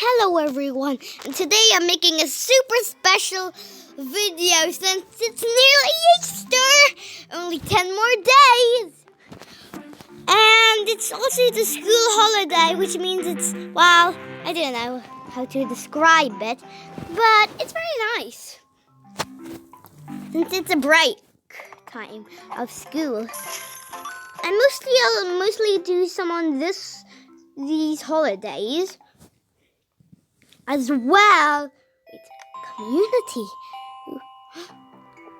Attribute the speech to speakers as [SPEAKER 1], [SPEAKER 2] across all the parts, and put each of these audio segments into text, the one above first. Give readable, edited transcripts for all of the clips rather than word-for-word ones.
[SPEAKER 1] Hello everyone, and today I'm making a super special video since it's nearly Easter, only 10 more days, and it's also the school holiday, which means it's, well, I don't know how to describe it, but it's very nice, since it's a break time of school. And I'll mostly do some on these holidays. As well, community.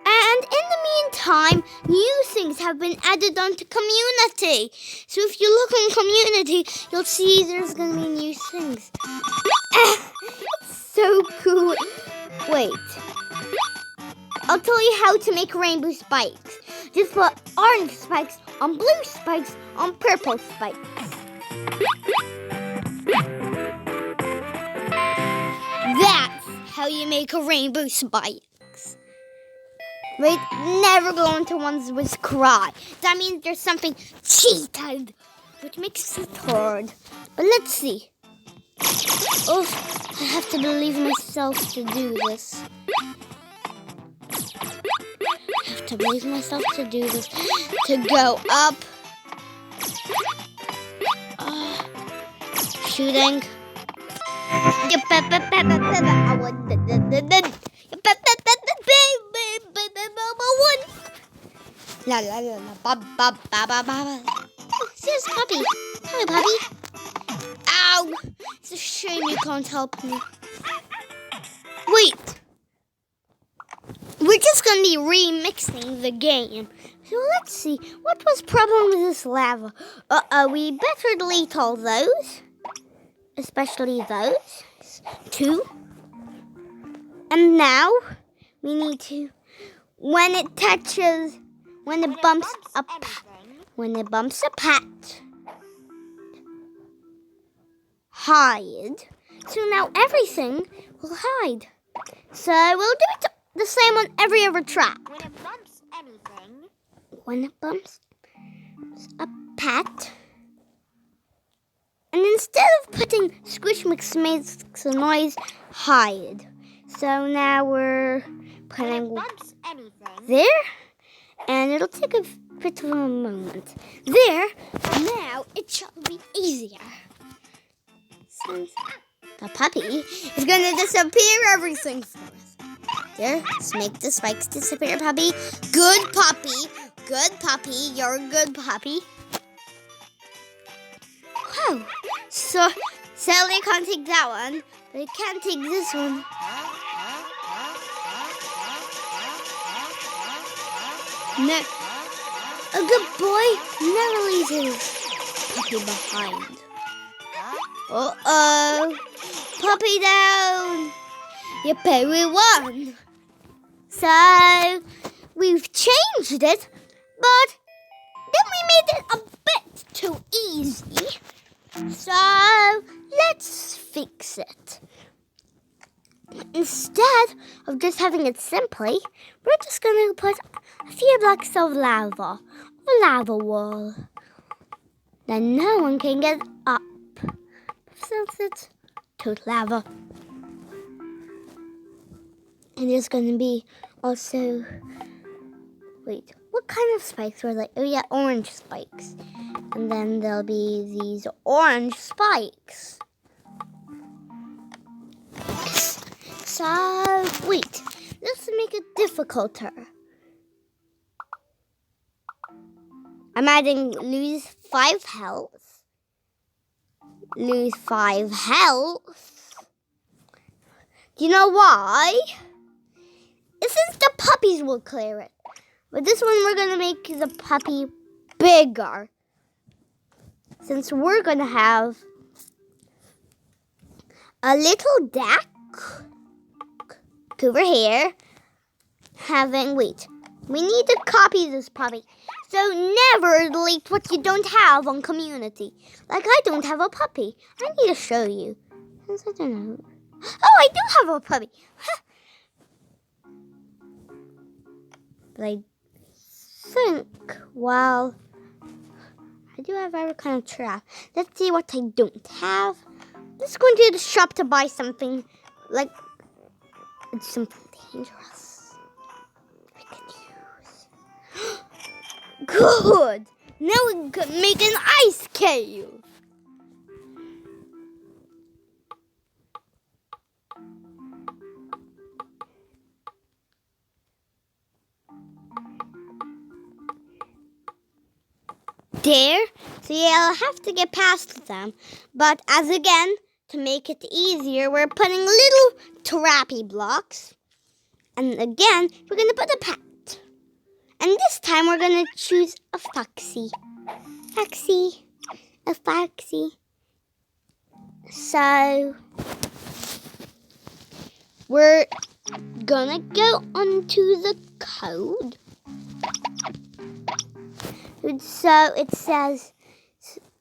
[SPEAKER 1] And in the meantime, new things have been added onto community. So if you look on community, you'll see there's going to be new things. It's so cool. Wait. I'll tell you how to make rainbow spikes. Just put orange spikes on blue spikes on purple spikes. That's how you make a rainbow spikes. Right? Never go into ones with cry. That means there's something cheated, which makes it hard. But let's see. Oh, I have to believe myself to do this. I have to believe myself to do this. To go up. Shooting. La la la la ba ba ba ba ba. Oh, there's Puppy. Hello, Puppy. Ow! It's a shame you can't help me. Wait. We're just gonna be remixing the game. So let's see. What was the problem with this lava? We better delete all those. Especially those two. And now we need to, when it bumps a pat, hide. So now everything will hide. So we'll do it the same on every other trap. When it bumps a pat. And instead of putting squish makes a noise, hide. So now we're putting there, and it'll take a bit of a moment. There, now it shall be easier. Since the puppy is going to disappear everything for us. There, let's make the spikes disappear, puppy. Good puppy. Good puppy. You're a good puppy. Oh, so sadly I can't take that one, but I can take this one. No, a good boy never leaves his puppy behind. Uh-oh, puppy down. Yippee, we won. So we've changed it, but then we made it a bit too easy. So, let's fix it. Instead of just having it simply, we're just going to put a few blocks of lava, a lava wall. Then no one can get up, since it's total lava. And there's going to be also, wait, what kind of spikes were they? Oh yeah, orange spikes. And then there'll be these orange spikes. So, wait. Let's make it difficulter. I'm adding lose 5 health. Lose 5 health. Do you know why? It's since the puppies will clear it. But this one we're going to make the puppy bigger. Since we're going to have a little deck over here. We need to copy this puppy. So never delete what you don't have on community. Like I don't have a puppy. I need to show you. Since I don't know. Oh, I do have a puppy. But I think, well, I do have every kind of trap. Let's see what I don't have. just going to the shop to buy something, like, something dangerous. I could use. Good! Now we can make an ice cave. There, so you'll have to get past them. But as again, to make it easier, we're putting little trappy blocks. And again, we're going to put a pet. And this time we're going to choose a foxy. A foxy. So, we're going to go onto the code. So it says,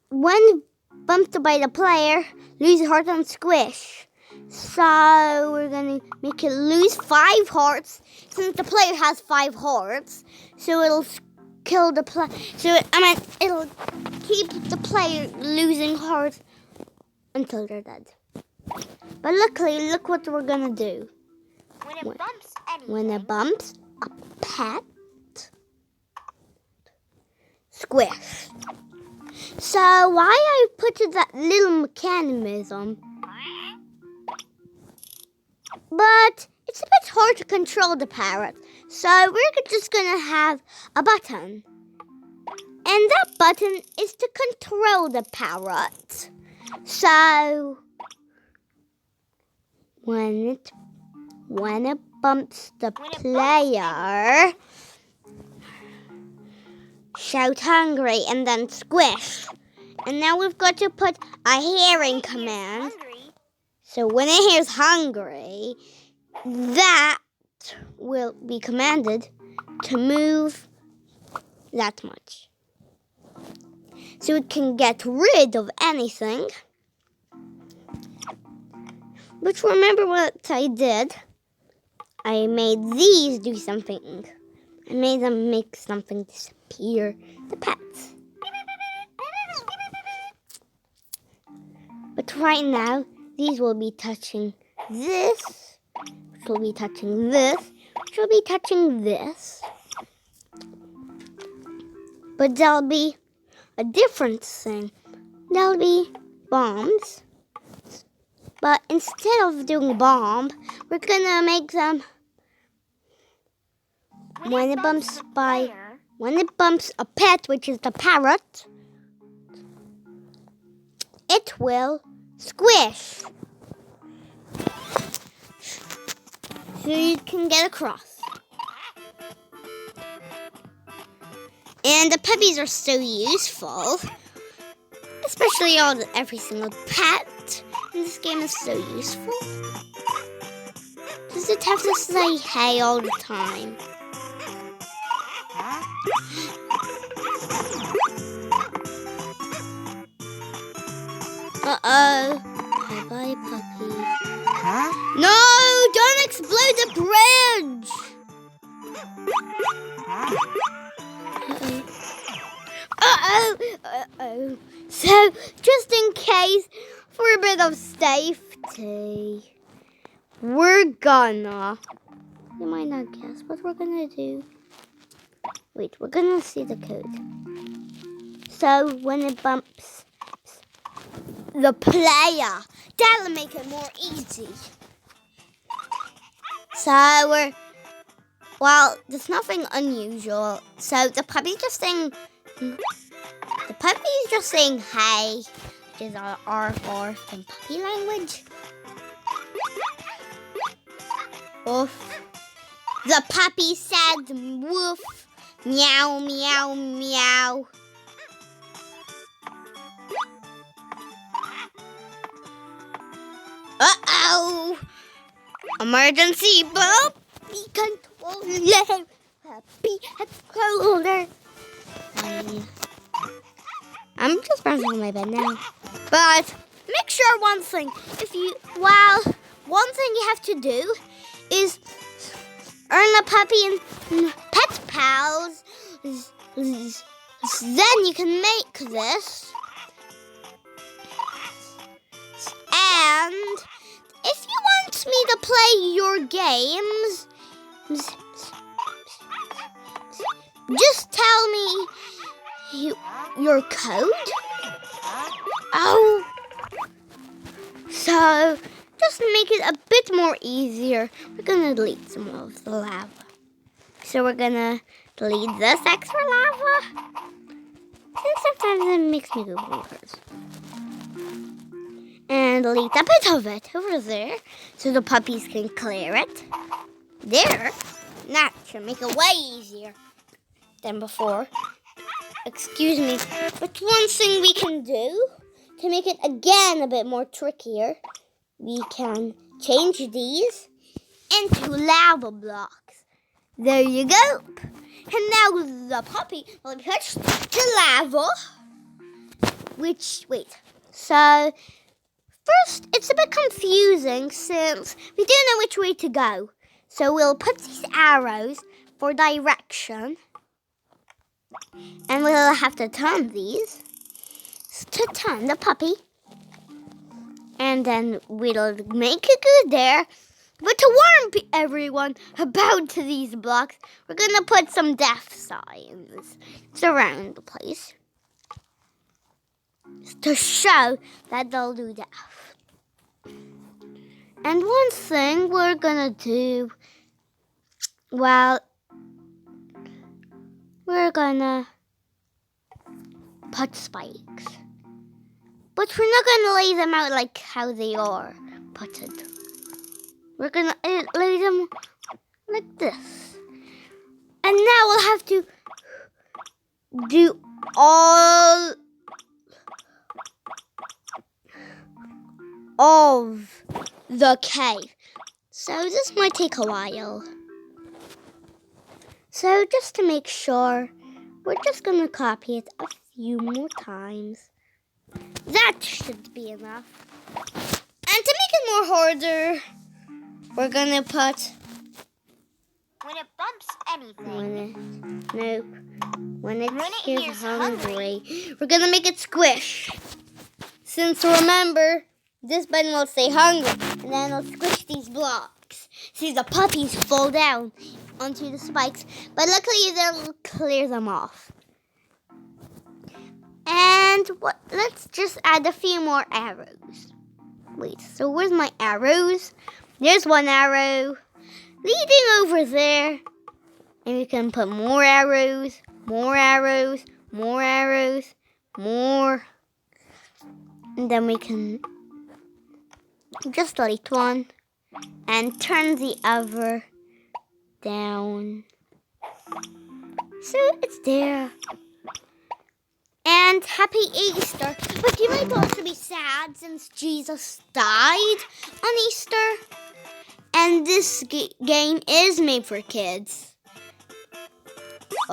[SPEAKER 1] when bumped by the player, lose a heart on squish. So we're going to make it lose 5 hearts, since the player has 5 hearts. So it'll kill the player. It'll keep the player losing hearts until they're dead. But luckily, look what we're going to do. When it bumps a pet, squish. So why I put that little mechanism? But it's a bit hard to control the parrot. So we're just gonna have a button. And that button is to control the parrot. So when it bumps the player, shout hungry and then squish. And now we've got to put a hearing command. So when it hears hungry, that will be commanded to move that much. So it can get rid of anything. But remember what I did? I made these do something. I made them make something disappear. The pets. But right now, these will be touching this, which will be touching this, which will be touching this. But there'll be a different thing. There'll be bombs. But instead of doing bomb, we're gonna make them when it bumps a pet, which is the parrot, it will squish. So you can get across. And the puppies are so useful. Especially every single pet in this game is so useful. Does it have to say hey all the time? Uh-oh. Bye-bye, puppy. Huh? No! Don't explode the bridge! Uh-oh. Uh-oh. So, just in case, for a bit of safety, we're gonna... You might not guess what we're gonna do. Wait, we're gonna see the code. So, when it bumps the player, that'll make it more easy. So, there's nothing unusual. So, the puppy's just saying hey, which is our orphan puppy language. Oof. The puppy said woof, meow, meow, meow. Uh-oh! Emergency puppy controller. Puppy controller. I'm just bouncing on my bed now. But make sure one thing. One thing you have to do is earn a puppy and pet pals. Then you can make this. And if you want me to play your games, just tell me your code. Oh, so just to make it a bit more easier, we're gonna delete some of the lava. So we're gonna delete this extra lava, and sometimes it makes me go bonkers. And delete a bit of it over there, so the puppies can clear it. There, that should make it way easier than before. Excuse me, but one thing we can do to make it again a bit more trickier, we can change these into lava blocks. There you go. And now the puppy will be touched to lava. So first it's a bit confusing since we don't know which way to go. So we'll put these arrows for direction. And we'll have to turn these to turn the puppy. And then we'll make it good there. But to warn everyone about these blocks, we're going to put some death signs around the place to show that they'll do death. And one thing we're going to do, well, we're going to put spikes. But we're not going to lay them out like how they are putted. We're going to lay them like this. And now we'll have to do all of the cave. So this might take a while. So just to make sure, we're just going to copy it a few more times. That should be enough. And to make it more harder, we're going to put...
[SPEAKER 2] When it bumps anything.
[SPEAKER 1] When it is hungry, we're going to make it squish. Since remember, this button will say hungry, and then it'll squish these blocks. See, the puppies fall down onto the spikes, but luckily they'll clear them off. And let's just add a few more arrows. Wait, so where's my arrows? There's one arrow leading over there. And we can put more arrows, more arrows, more arrows, more. And then we can just delete one and turn the other down. So it's there. And happy Easter. But you might also be sad since Jesus died on Easter. And this game is made for kids.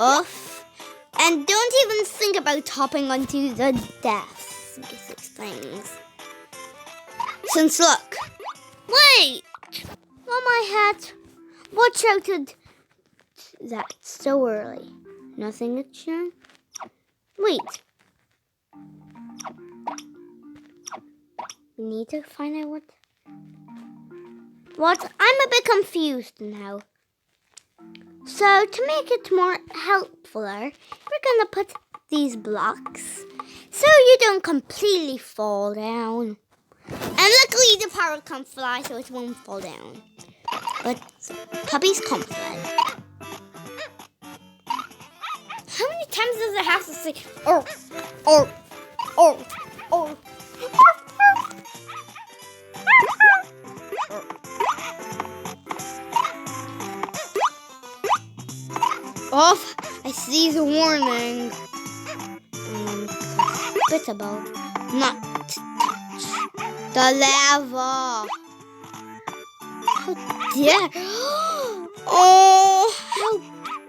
[SPEAKER 1] Oof. And don't even think about hopping onto the death things. Since look. Wait! On my hat. What shouted that so early? Nothing to shown? Wait. We need to find out what? I'm a bit confused now. So to make it more helpfuler, we're gonna put these blocks so you don't completely fall down. And luckily the parrot can't fly, so it won't fall down. But puppies can't fly. How many times does it have to say, oh. Off, I see the warning. Hospitable, not to touch the lava. How dare! Oh, how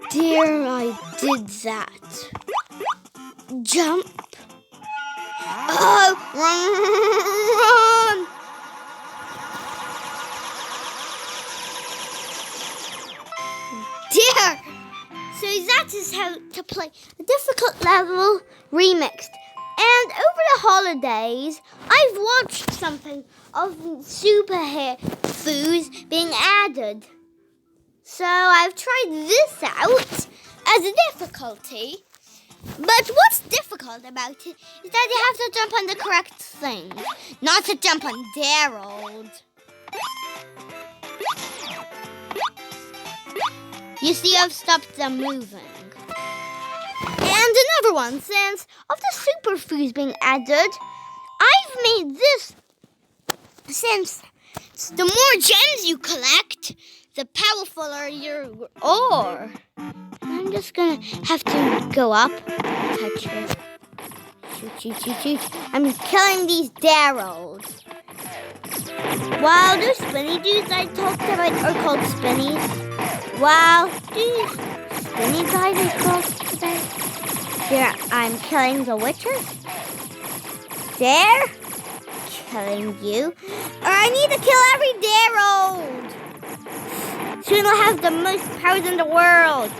[SPEAKER 1] dare I did that? Jump! Oh, run! Dear! So that is how to play a difficult level remixed. And over the holidays, I've watched something of Superfoods being added. So I've tried this out as a difficulty. But what's difficult about it is that you have to jump on the correct thing, not to jump on Daryl. You see, I've stopped them moving. And another one, since of the Superfoods being added, I've made this. Since the more gems you collect, the powerfuler your ore. I'm just gonna have to go up, touch it. Shoot. I'm killing these Daryls. Wow, those spinny dudes I talked about are called spinnies. Wow, these spinny guys I talked about. Here, I'm killing the witches. There, killing you. Or I need to kill every Daryl. Soon I'll have the most powers in the world.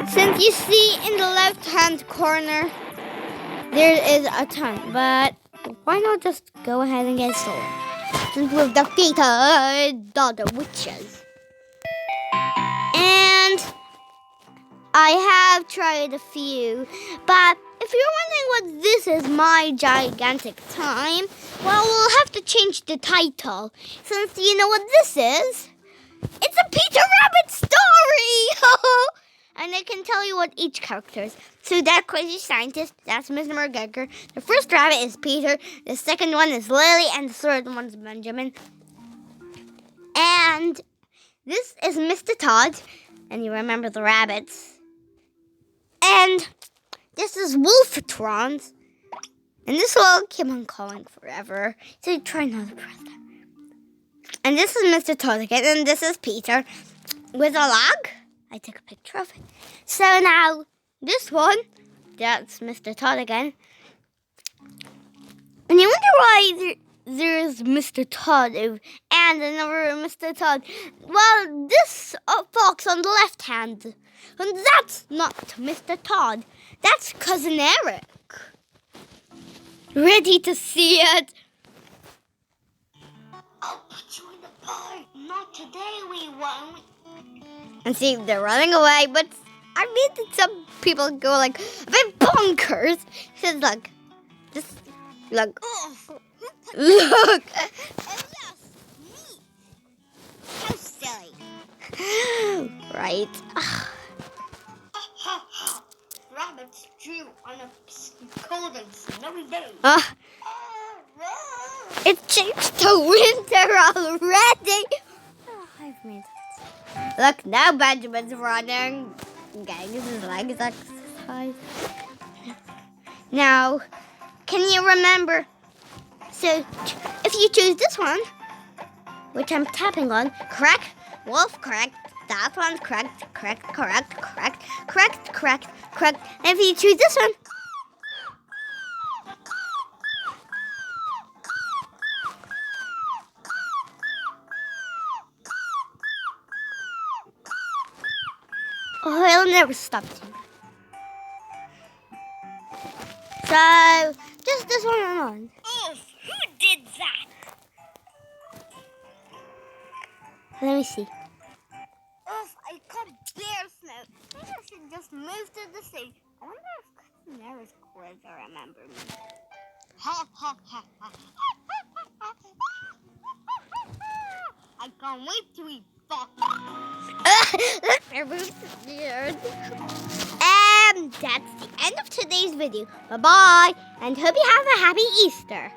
[SPEAKER 1] Since you see in the left-hand corner, there is a ton. But why not just go ahead and get sold? Since we've defeated all the witches. And I have tried a few. But if you're wondering what this is, my gigantic time, well, we'll have to change the title. Since you know what this is. It's a Peter Rabbit story! And I can tell you what each character is. So that crazy scientist, that's Mr. McGregor. The first rabbit is Peter. The second one is Lily. And the third one is Benjamin. And this is Mr. Todd. And you remember the rabbits. And this is Wolfatrons. And this will keep on calling forever. So try not to press that. And this is Mr. Todd again. And this is Peter. With a log. I took a picture of it. So now, this one, that's Mr. Todd again. And you wonder why there's Mr. Todd and another Mr. Todd. Well, this fox on the left hand, and that's not Mr. Todd. That's Cousin Eric. Ready to see it?
[SPEAKER 2] I'll put you in the park. Not today, we won't.
[SPEAKER 1] And see, they're running away, but I mean that some people go like a bit bonkers. It's like, just look. Look.
[SPEAKER 2] Oh, yes, me. How silly.
[SPEAKER 1] Right.
[SPEAKER 2] Rabbits drew on a cold and snowy day.
[SPEAKER 1] It changed to winter already. Oh, I've made it. Look, now Benjamin's running. Getting his legs exercise. Now, can you remember? So, if you choose this one, which I'm tapping on, correct, wolf, correct, that one's correct. And if you choose this one, oh, he'll never stop singing. So, just this one on.
[SPEAKER 2] Oof, who did that?
[SPEAKER 1] Let me see.
[SPEAKER 2] Oof, I can't bear snow. Maybe I should just move to the sea. I wonder if Cousin Eric will remember me. Ha ha ha ha. I can't wait to eat fox.
[SPEAKER 1] They're both scared. And that's the end of today's video. Bye-bye, and hope you have a happy Easter.